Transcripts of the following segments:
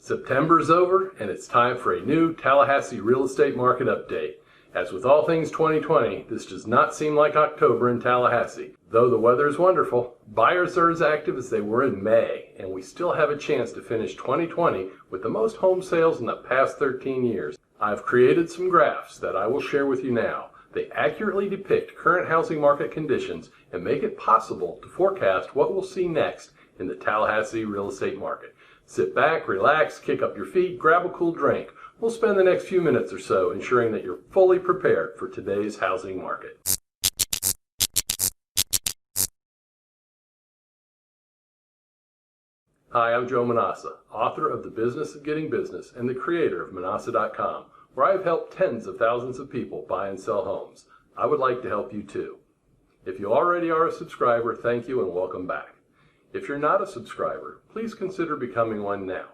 September's over, and it's time for a new Tallahassee real estate market update. As with all things 2020, this does not seem like October in Tallahassee. Though the weather is wonderful, buyers are as active as they were in May, and we still have a chance to finish 2020 with the most home sales in the past 13 years. I've created some graphs that I will share with you now. They accurately depict current housing market conditions and make it possible to forecast what we'll see next in the Tallahassee real estate market. Sit back, relax, kick up your feet, grab a cool drink. We'll spend the next few minutes or so ensuring that you're fully prepared for today's housing market. Hi, I'm Joe Manausa, author of The Business of Getting Business and the creator of Manausa.com, where I've helped tens of thousands of people buy and sell homes. I would like to help you too. If you already are a subscriber, thank you and welcome back. If you're not a subscriber, please consider becoming one now.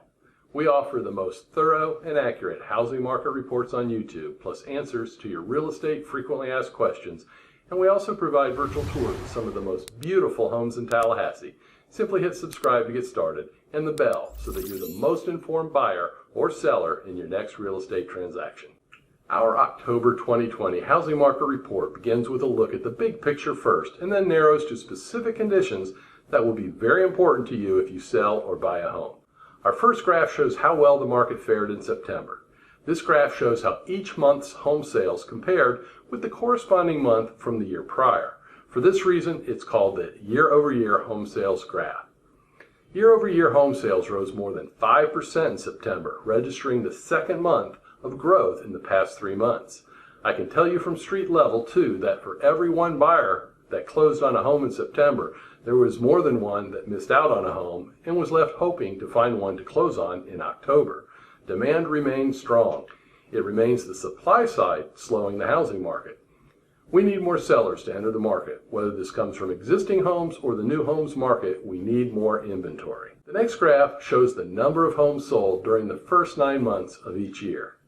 We offer the most thorough and accurate housing market reports on YouTube, plus answers to your real estate frequently asked questions, and we also provide virtual tours of some of the most beautiful homes in Tallahassee. Simply hit subscribe to get started, and the bell so that you're the most informed buyer or seller in your next real estate transaction. Our October 2020 housing market report begins with a look at the big picture first, and then narrows to specific conditions that will be very important to you if you sell or buy a home. Our first graph shows how well the market fared in September. This graph shows how each month's home sales compared with the corresponding month from the year prior. For this reason, it's called the year-over-year home sales graph. Year-over-year home sales rose more than 5% in September, registering the second month of growth in the past 3 months. I can tell you from street level, too, that for every one buyer that closed on a home in September, there was more than one that missed out on a home and was left hoping to find one to close on in October. Demand remains strong. It remains the supply side slowing the housing market. We need more sellers to enter the market. Whether this comes from existing homes or the new homes market, we need more inventory. The next graph shows the number of homes sold during the first 9 months of each year.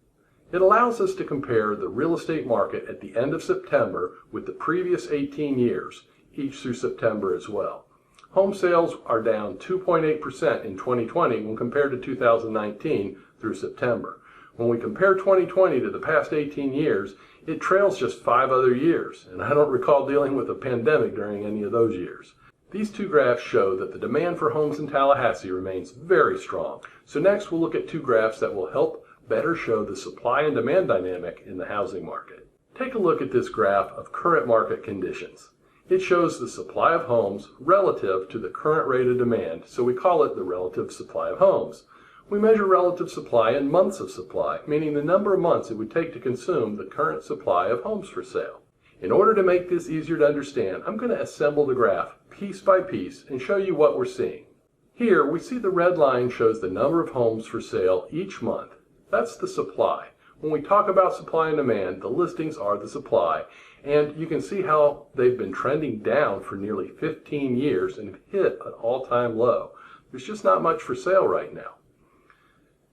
It allows us to compare the real estate market at the end of September with the previous 18 years, each through September as well. Home sales are down 2.8% in 2020 when compared to 2019 through September. When we compare 2020 to the past 18 years, it trails just 5 other years, and I don't recall dealing with a pandemic during any of those years. These two graphs show that the demand for homes in Tallahassee remains very strong. So next we'll look at two graphs that will help better show the supply and demand dynamic in the housing market. Take a look at this graph of current market conditions. It shows the supply of homes relative to the current rate of demand, so we call it the relative supply of homes. We measure relative supply in months of supply, meaning the number of months it would take to consume the current supply of homes for sale. In order to make this easier to understand, I'm going to assemble the graph piece by piece and show you what we're seeing. Here we see the red line shows the number of homes for sale each month. That's the supply. When we talk about supply and demand, the listings are the supply, and you can see how they've been trending down for nearly 15 years and have hit an all-time low. There's just not much for sale right now.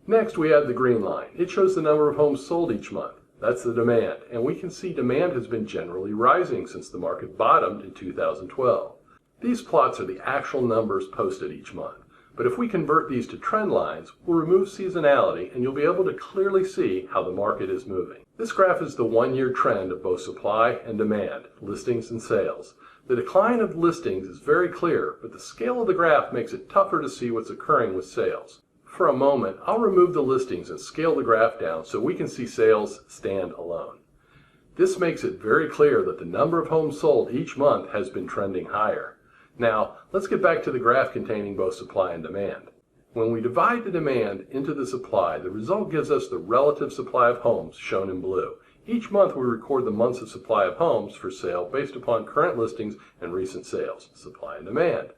Next, we have the green line. It shows the number of homes sold each month. That's the demand, and we can see demand has been generally rising since the market bottomed in 2012. These plots are the actual numbers posted each month. But if we convert these to trend lines, we'll remove seasonality and you'll be able to clearly see how the market is moving. This graph is the one-year trend of both supply and demand, listings and sales. The decline of listings is very clear, but the scale of the graph makes it tougher to see what's occurring with sales. For a moment, I'll remove the listings and scale the graph down so we can see sales stand alone. This makes it very clear that the number of homes sold each month has been trending higher. Now, let's get back to the graph containing both supply and demand. When we divide the demand into the supply, the result gives us the relative supply of homes shown in blue. Each month we record the months of supply of homes for sale based upon current listings and recent sales, supply and demand.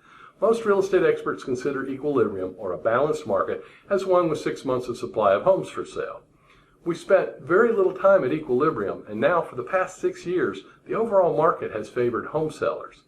Most real estate experts consider equilibrium or a balanced market as one with 6 months of supply of homes for sale. We spent very little time at equilibrium, and now for the past 6 years, the overall market has favored home sellers.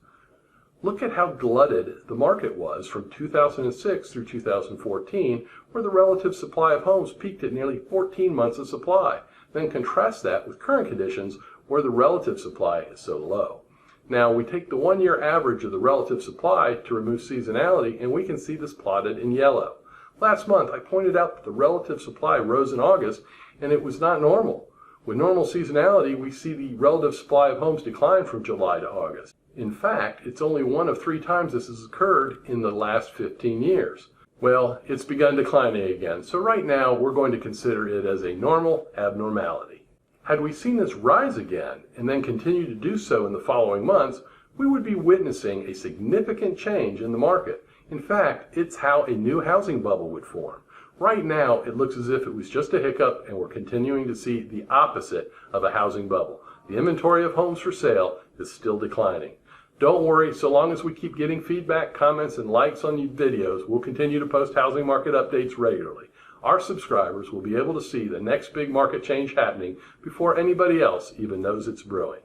Look at how glutted the market was from 2006 through 2014, where the relative supply of homes peaked at nearly 14 months of supply. Then contrast that with current conditions where the relative supply is so low. Now we take the 1-year average of the relative supply to remove seasonality, and we can see this plotted in yellow. Last month, I pointed out that the relative supply rose in August, and it was not normal. With normal seasonality, we see the relative supply of homes decline from July to August. In fact, it's only one of 3 times this has occurred in the last 15 years. Well, it's begun declining again, so right now we're going to consider it as a normal abnormality. Had we seen this rise again and then continue to do so in the following months, we would be witnessing a significant change in the market. In fact, it's how a new housing bubble would form. Right now, it looks as if it was just a hiccup and we're continuing to see the opposite of a housing bubble. The inventory of homes for sale is still declining. Don't worry, so long as we keep getting feedback, comments, and likes on these videos, we'll continue to post housing market updates regularly. Our subscribers will be able to see the next big market change happening before anybody else even knows it's brewing.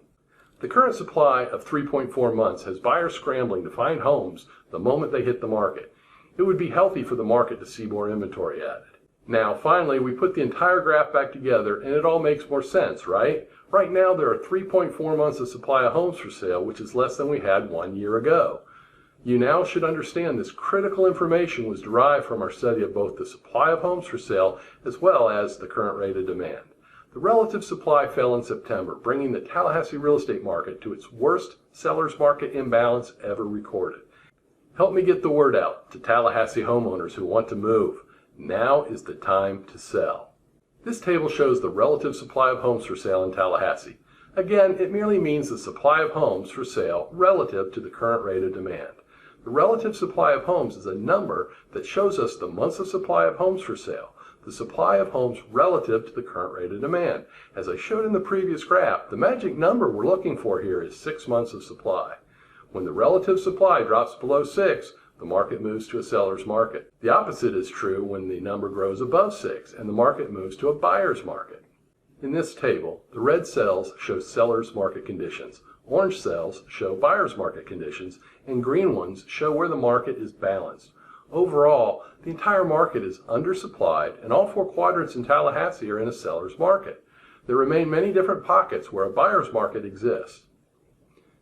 The current supply of 3.4 months has buyers scrambling to find homes the moment they hit the market. It would be healthy for the market to see more inventory added. Now, finally, we put the entire graph back together and it all makes more sense, right? Right now, there are 3.4 months of supply of homes for sale, which is less than we had 1 year ago. You now should understand this critical information was derived from our study of both the supply of homes for sale as well as the current rate of demand. The relative supply fell in September, bringing the Tallahassee real estate market to its worst seller's market imbalance ever recorded. Help me get the word out to Tallahassee homeowners who want to move. Now is the time to sell. This table shows the relative supply of homes for sale in Tallahassee. Again, it merely means the supply of homes for sale relative to the current rate of demand. The relative supply of homes is a number that shows us the months of supply of homes for sale, the supply of homes relative to the current rate of demand. As I showed in the previous graph, the magic number we're looking for here is 6 months of supply. When the relative supply drops below 6, the market moves to a seller's market. The opposite is true when the number grows above 6 and the market moves to a buyer's market. In this table, the red cells show seller's market conditions, orange cells show buyer's market conditions, and green ones show where the market is balanced. Overall, the entire market is undersupplied and all 4 quadrants in Tallahassee are in a seller's market. There remain many different pockets where a buyer's market exists.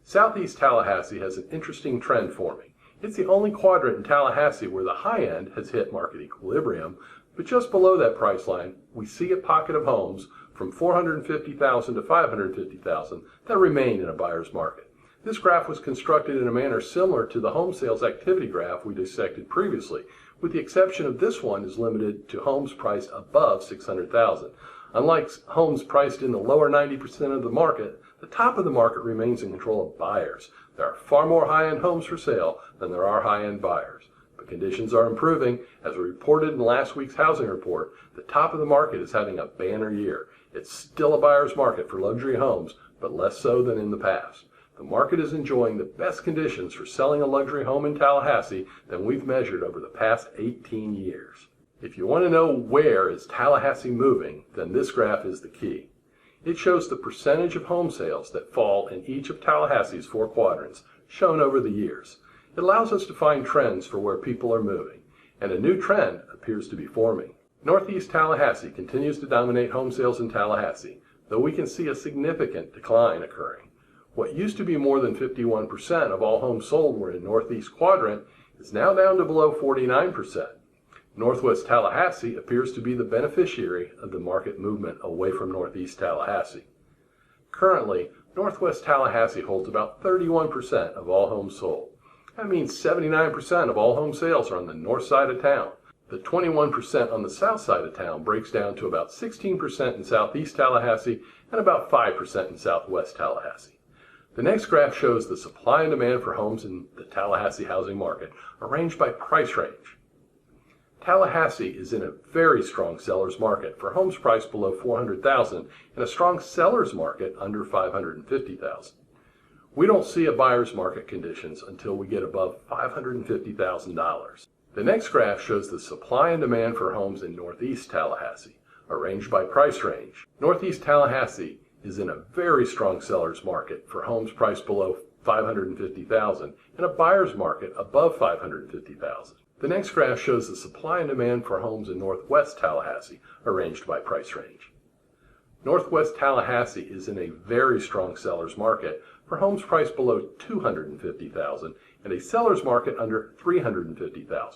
Southeast Tallahassee has an interesting trend forming. It's the only quadrant in Tallahassee where the high end has hit market equilibrium, but just below that price line, we see a pocket of homes from $450,000 to $550,000 that remain in a buyer's market. This graph was constructed in a manner similar to the home sales activity graph we dissected previously, with the exception of this one is limited to homes priced above $600,000. Unlike homes priced in the lower 90% of the market, the top of the market remains in control of buyers. There are far more high-end homes for sale than there are high-end buyers. But conditions are improving. As reported in last week's housing report, the top of the market is having a banner year. It's still a buyer's market for luxury homes, but less so than in the past. The market is enjoying the best conditions for selling a luxury home in Tallahassee than we've measured over the past 18 years. If you want to know where is Tallahassee moving, then this graph is the key. It shows the percentage of home sales that fall in each of Tallahassee's 4 quadrants, shown over the years. It allows us to find trends for where people are moving, and a new trend appears to be forming. Northeast Tallahassee continues to dominate home sales in Tallahassee, though we can see a significant decline occurring. What used to be more than 51% of all homes sold were in Northeast Quadrant is now down to below 49%. Northwest Tallahassee appears to be the beneficiary of the market movement away from Northeast Tallahassee. Currently, Northwest Tallahassee holds about 31% of all homes sold. That means 79% of all home sales are on the north side of town. The 21% on the south side of town breaks down to about 16% in Southeast Tallahassee and about 5% in Southwest Tallahassee. The next graph shows the supply and demand for homes in the Tallahassee housing market, arranged by price range. Tallahassee is in a very strong seller's market for homes priced below $400,000 and a strong seller's market under $550,000. We don't see a buyer's market conditions until we get above $550,000. The next graph shows the supply and demand for homes in Northeast Tallahassee, arranged by price range. Northeast Tallahassee is in a very strong seller's market for homes priced below $550,000 and a buyer's market above $550,000. The next graph shows the supply and demand for homes in Northwest Tallahassee, arranged by price range. Northwest Tallahassee is in a very strong seller's market for homes priced below $250,000 and a seller's market under $350,000.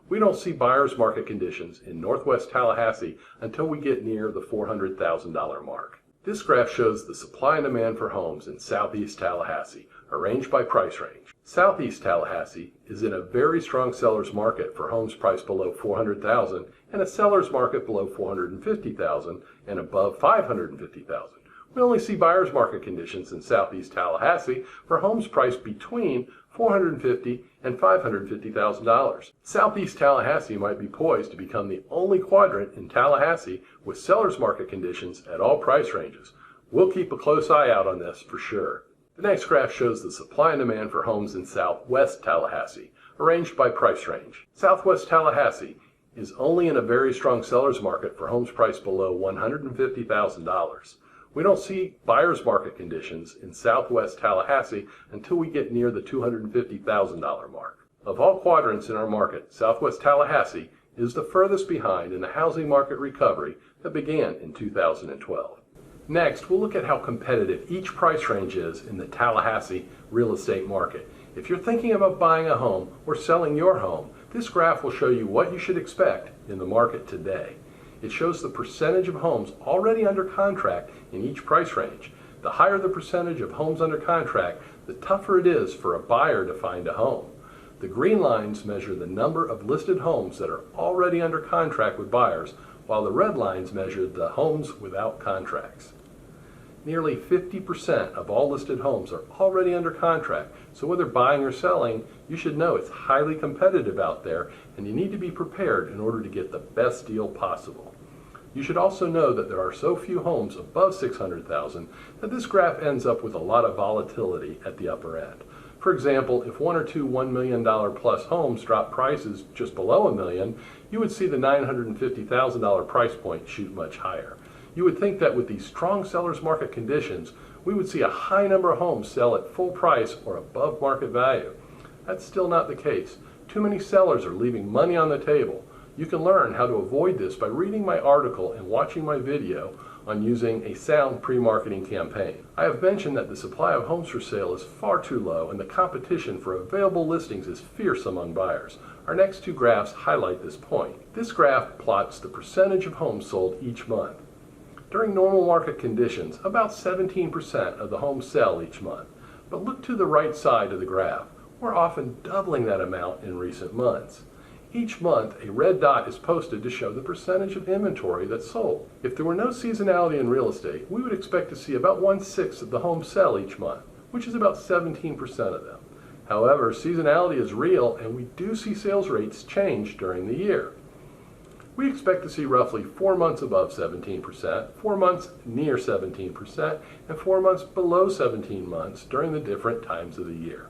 We don't see buyer's market conditions in northwest Tallahassee until we get near the $400,000 mark. This graph shows the supply and demand for homes in southeast Tallahassee, arranged by price range. Southeast Tallahassee is in a very strong seller's market for homes priced below $400,000 and a seller's market below $450,000 and above $550,000. We only see buyer's market conditions in southeast Tallahassee for homes priced between $450,000 and $550,000. Southeast Tallahassee might be poised to become the only quadrant in Tallahassee with seller's market conditions at all price ranges. We'll keep a close eye out on this for sure. The next graph shows the supply and demand for homes in southwest Tallahassee, arranged by price range. Southwest Tallahassee is only in a very strong seller's market for homes priced below $150,000. We don't see buyer's market conditions in southwest Tallahassee until we get near the $250,000 mark. Of all quadrants in our market, southwest Tallahassee is the furthest behind in the housing market recovery that began in 2012. Next, we'll look at how competitive each price range is in the Tallahassee real estate market. If you're thinking about buying a home or selling your home, this graph will show you what you should expect in the market today. It shows the percentage of homes already under contract in each price range. The higher the percentage of homes under contract, the tougher it is for a buyer to find a home. The green lines measure the number of listed homes that are already under contract with buyers, while the red lines measure the homes without contracts. Nearly 50% of all listed homes are already under contract, so whether buying or selling, you should know it's highly competitive out there and you need to be prepared in order to get the best deal possible. You should also know that there are so few homes above $600,000 that this graph ends up with a lot of volatility at the upper end. For example, if one or two $1 million plus homes drop prices just below $1 million, you would see the $950,000 price point shoot much higher. You would think that with these strong seller's market conditions, we would see a high number of homes sell at full price or above market value. That's still not the case. Too many sellers are leaving money on the table. You can learn how to avoid this by reading my article and watching my video on using a sound pre-marketing campaign. I have mentioned that the supply of homes for sale is far too low and the competition for available listings is fierce among buyers. Our next two graphs highlight this point. This graph plots the percentage of homes sold each month. During normal market conditions, about 17% of the homes sell each month. But look to the right side of the graph. We're often doubling that amount in recent months. Each month, a red dot is posted to show the percentage of inventory that's sold. If there were no seasonality in real estate, we would expect to see about 1/6 of the homes sell each month, which is about 17% of them. However, seasonality is real and we do see sales rates change during the year. We expect to see roughly 4 months above 17%, 4 months near 17%, and 4 months below 17 months during the different times of the year.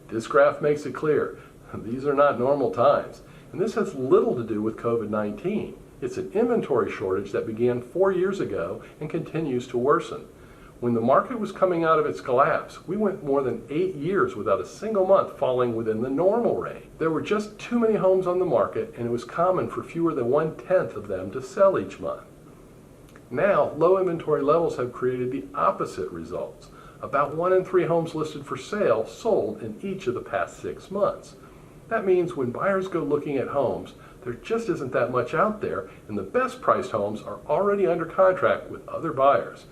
This graph makes it clear these are not normal times, and this has little to do with COVID-19. It's an inventory shortage that began 4 years ago and continues to worsen. When the market was coming out of its collapse, we went more than 8 years without a single month falling within the normal range. There were just too many homes on the market, and it was common for fewer than 1/10 of them to sell each month. Now, low inventory levels have created the opposite results. About 1 in 3 homes listed for sale sold in each of the past 6 months. That means when buyers go looking at homes, there just isn't that much out there, and the best priced homes are already under contract with other buyers.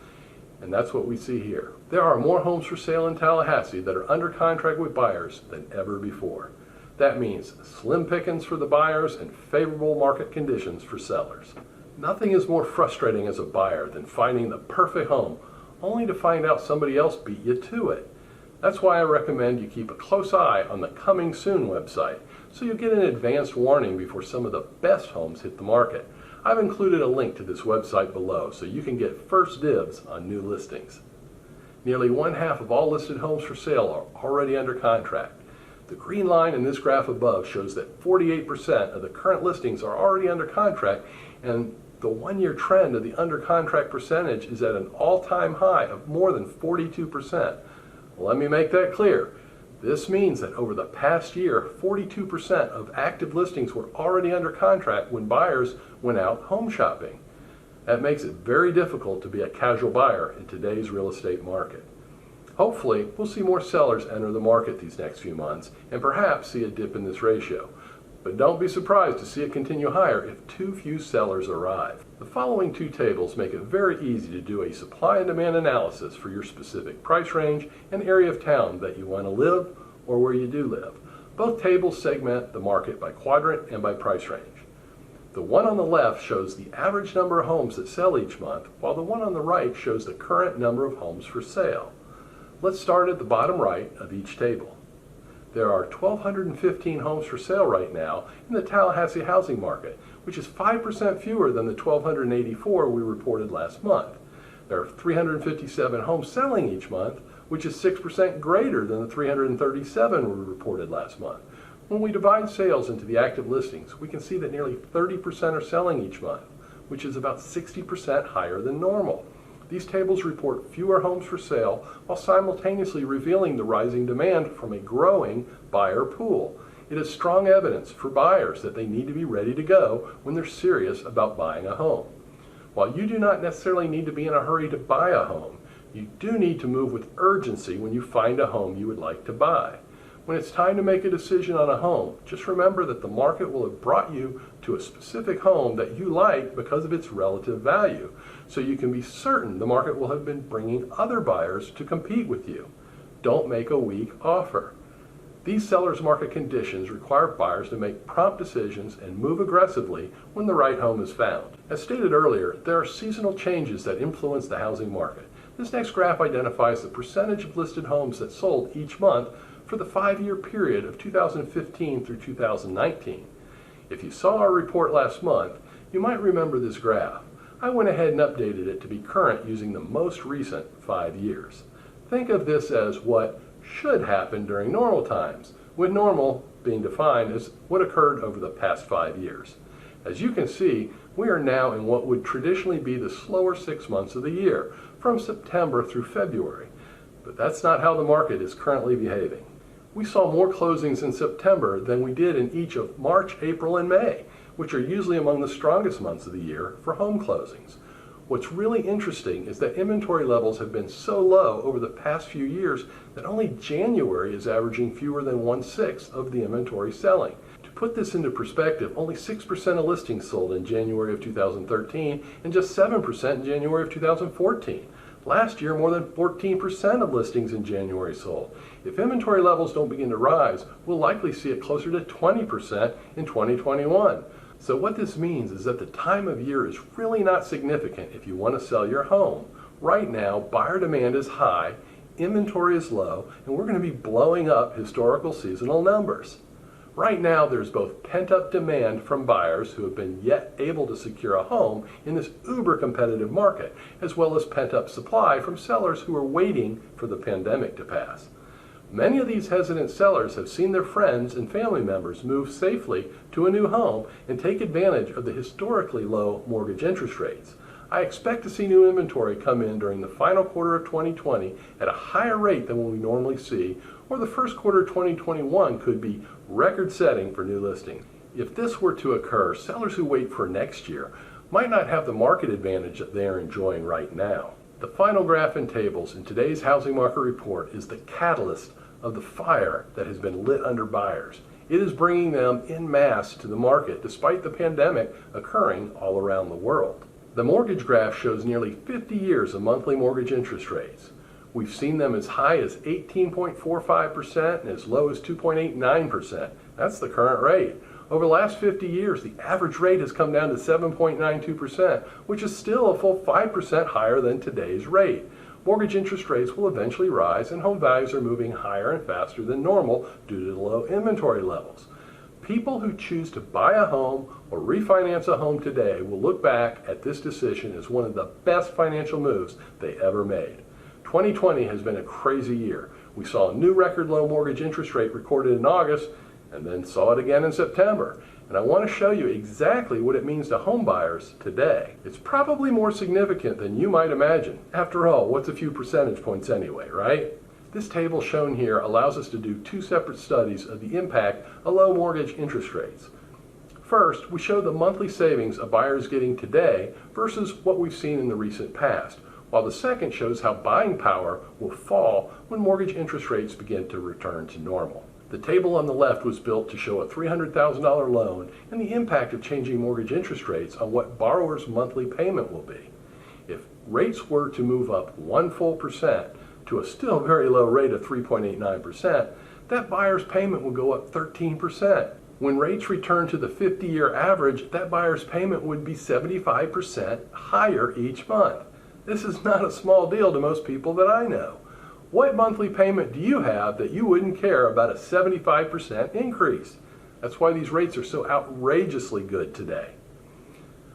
And that's what we see here. There are more homes for sale in Tallahassee that are under contract with buyers than ever before. That means slim pickings for the buyers and favorable market conditions for sellers. Nothing is more frustrating as a buyer than finding the perfect home, only to find out somebody else beat you to it. That's why I recommend you keep a close eye on the Coming Soon website, so you'll get an advanced warning before some of the best homes hit the market. I've included a link to this website below so you can get first dibs on new listings. Nearly 1/2 of all listed homes for sale are already under contract. The green line in this graph above shows that 48% of the current listings are already under contract, and the 1-year trend of the under contract percentage is at an all-time high of more than 42%. Let me make that clear. This means that over the past year, 42% of active listings were already under contract when buyers went out home shopping. That makes it very difficult to be a casual buyer in today's real estate market. Hopefully, we'll see more sellers enter the market these next few months and perhaps see a dip in this ratio. but don't be surprised to see it continue higher if too few sellers arrive. The following two tables make it very easy to do a supply and demand analysis for your specific price range and area of town that you want to live or where you do live. Both tables segment the market by quadrant and by price range. The one on the left shows the average number of homes that sell each month, while the one on the right shows the current number of homes for sale. Let's start at the bottom right of each table. There are 1,215 homes for sale right now in the Tallahassee housing market, which is 5% fewer than the 1,284 we reported last month. There are 357 homes selling each month, which is 6% greater than the 337 we reported last month. When we divide sales into the active listings, we can see that nearly 30% are selling each month, which is about 60% higher than normal. These tables report fewer homes for sale while simultaneously revealing the rising demand from a growing buyer pool. It is strong evidence for buyers that they need to be ready to go when they're serious about buying a home. While you do not necessarily need to be in a hurry to buy a home, you do need to move with urgency when you find a home you would like to buy. When it's time to make a decision on a home, just remember that the market will have brought you to a specific home that you like because of its relative value, so you can be certain the market will have been bringing other buyers to compete with you. Don't make a weak offer. These sellers' market conditions require buyers to make prompt decisions and move aggressively when the right home is found. As stated earlier, there are seasonal changes that influence the housing market. This next graph identifies the percentage of listed homes that sold each month for the 5-year period of 2015 through 2019. If you saw our report last month, you might remember this graph. I went ahead and updated it to be current using the most recent 5 years. Think of this as what should happen during normal times, with normal being defined as what occurred over the past 5 years. As you can see, we are now in what would traditionally be the slower 6 months of the year, from September through February. But that's not how the market is currently behaving. We saw more closings in September than we did in each of March, April, and May, which are usually among the strongest months of the year for home closings. What's really interesting is that inventory levels have been so low over the past few years that only January is averaging fewer than 1/6 of the inventory selling. To put this into perspective, only 6% of listings sold in January of 2013 and just 7% in January of 2014. Last year, more than 14% of listings in January sold. If inventory levels don't begin to rise, we'll likely see it closer to 20% in 2021. So what this means is that the time of year is really not significant if you want to sell your home. Right now, buyer demand is high, inventory is low, and we're going to be blowing up historical seasonal numbers. Right now, there's both pent-up demand from buyers who have been yet able to secure a home in this uber-competitive market, as well as pent-up supply from sellers who are waiting for the pandemic to pass. Many of these hesitant sellers have seen their friends and family members move safely to a new home and take advantage of the historically low mortgage interest rates. I expect to see new inventory come in during the final quarter of 2020 at a higher rate than what we normally see, or the first quarter of 2021 could be record-setting for new listings. If this were to occur, sellers who wait for next year might not have the market advantage that they are enjoying right now. The final graph in tables in today's housing market report is the catalyst of the fire that has been lit under buyers. It is bringing them en masse to the market despite the pandemic occurring all around the world. The mortgage graph shows nearly 50 years of monthly mortgage interest rates. We've seen them as high as 18.45% and as low as 2.89%. That's the current rate. Over the last 50 years, the average rate has come down to 7.92%, which is still a full 5% higher than today's rate. Mortgage interest rates will eventually rise, and home values are moving higher and faster than normal due to the low inventory levels. People who choose to buy a home or refinance a home today will look back at this decision as one of the best financial moves they ever made. 2020 has been a crazy year. We saw a new record low mortgage interest rate recorded in August and then saw it again in September. And I want to show you exactly what it means to home buyers today. It's probably more significant than you might imagine. After all, what's a few percentage points anyway, right? This table shown here allows us to do two separate studies of the impact of low mortgage interest rates. First, we show the monthly savings a buyer is getting today versus what we've seen in the recent past, while the second shows how buying power will fall when mortgage interest rates begin to return to normal. The table on the left was built to show a $300,000 loan and the impact of changing mortgage interest rates on what borrowers' monthly payment will be. If rates were to move up 1 full percent to a still very low rate of 3.89%, that buyer's payment will go up 13%. When rates return to the 50-year average, that buyer's payment would be 75% higher each month. This is not a small deal to most people that I know. What monthly payment do you have that you wouldn't care about a 75% increase? That's why these rates are so outrageously good today.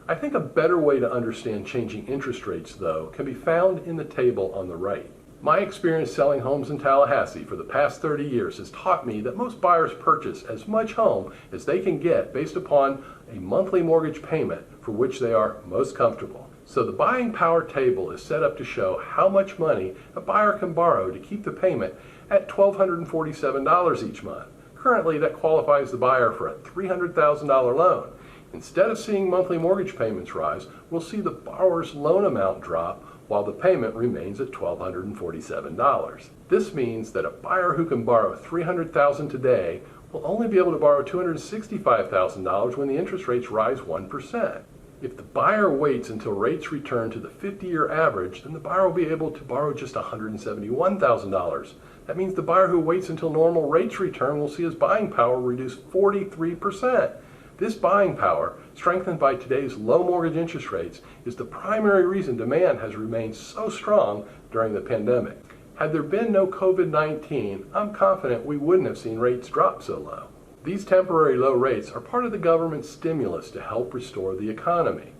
I think a better way to understand changing interest rates, though, can be found in the table on the right. My experience selling homes in Tallahassee for the past 30 years has taught me that most buyers purchase as much home as they can get based upon a monthly mortgage payment for which they are most comfortable. So the buying power table is set up to show how much money a buyer can borrow to keep the payment at $1,247 each month. Currently, that qualifies the buyer for a $300,000 loan. Instead of seeing monthly mortgage payments rise, we'll see the borrower's loan amount drop while the payment remains at $1,247. This means that a buyer who can borrow $300,000 today will only be able to borrow $265,000 when the interest rates rise 1%. If the buyer waits until rates return to the 50-year average, then the buyer will be able to borrow just $171,000. That means the buyer who waits until normal rates return will see his buying power reduce 43%. This buying power, strengthened by today's low mortgage interest rates, is the primary reason demand has remained so strong during the pandemic. Had there been no COVID-19, I'm confident we wouldn't have seen rates drop so low. These temporary low rates are part of the government's stimulus to help restore the economy.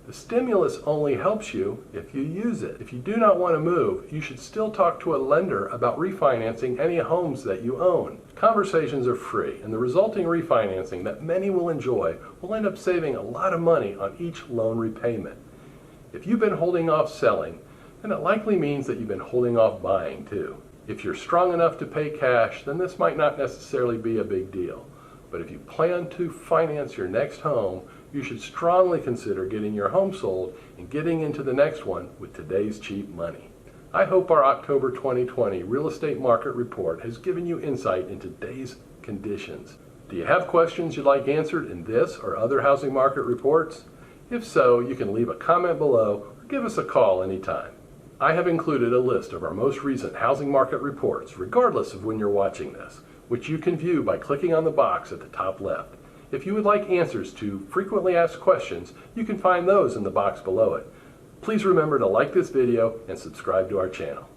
The stimulus only helps you if you use it. If you do not want to move, you should still talk to a lender about refinancing any homes that you own. Conversations are free, and the resulting refinancing that many will enjoy will end up saving a lot of money on each loan repayment. If you've been holding off selling, then it likely means that you've been holding off buying too. If you're strong enough to pay cash, then this might not necessarily be a big deal. But if you plan to finance your next home, you should strongly consider getting your home sold and getting into the next one with today's cheap money. I hope our October 2020 real estate market report has given you insight into today's conditions. Do you have questions you'd like answered in this or other housing market reports? If so, you can leave a comment below or give us a call anytime. I have included a list of our most recent housing market reports, regardless of when you're watching this, which you can view by clicking on the box at the top left. If you would like answers to frequently asked questions, you can find those in the box below it. Please remember to like this video and subscribe to our channel.